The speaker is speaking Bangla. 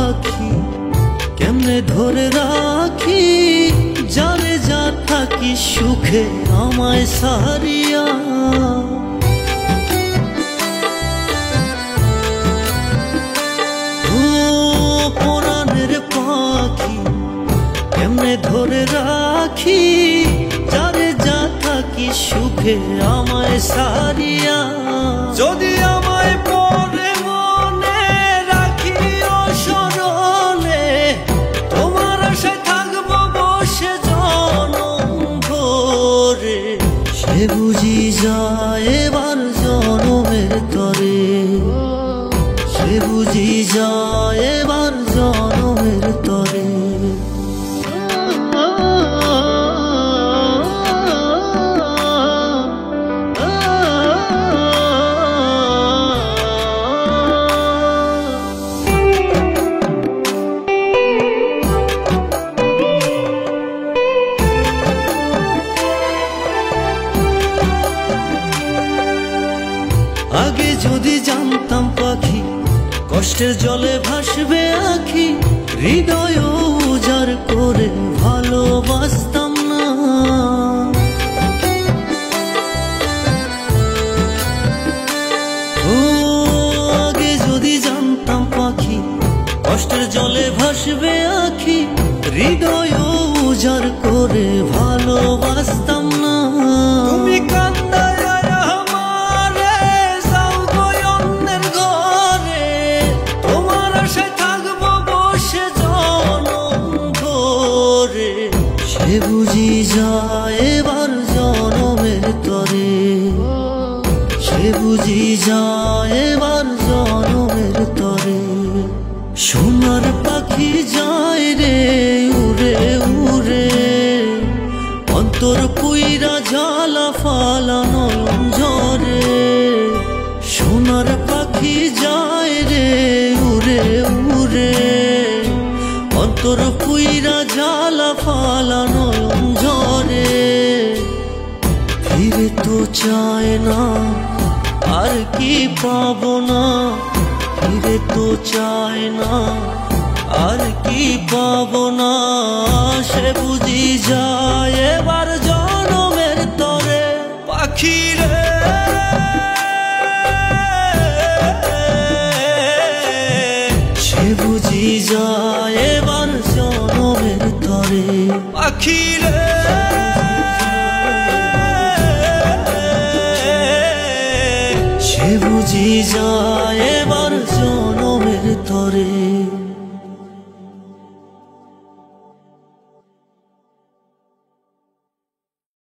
পাখি কেমনে ধরে রাখি যারে যা থাকি সুখে আমায় সারিয়া। ও পরাণের পাখি কেমনে ধরে রাখি যারে যা থাকি সুখে আমায় সারিয়া। যদি আমায় পরে মনে রাখিও স্মরণে তোমার আশায় থাকবো বসে জনম ভরে। সে বুঝি যায় এবার জনমের তরে, সে বুঝি যায় এবার জনমের তরে। আগে যদি জানতাম পাখি কষ্টের জলে ভাসবে আখি, হৃদয় উজাড় করে ভালোবাসতাম না। ও আগে যদি জানতাম পাখি কষ্টের জলে ভাসবে আখি, হৃদয় উজাড় করে ভালোবাসতাম না। তুমি কান্দায় সে বুঝি যায় এবার জনমের তরে, সে বুঝি যায় এবার জনমের তরে। সোনার পাখি যায় রে উড়ে উড়ে, অন্তর পুইরা জ্বালা ফালা নয়ন ঝরে। সোনার পাখি যায় রে উড়ে উড়ে, অন্তর পুইরা জ্বালা ফালা নয়ন ঝরে। ফিরে তো চায় না আর কি পাবো না, ফিরে তো চায় না আর কি পাবো না। সে বুঝি যায় এবার জনমের তরে পাখি রে। সে বুঝি যায় এবার জনমের তরে পাখি রে। সে বুঝি যায় এবার জনমের তরে।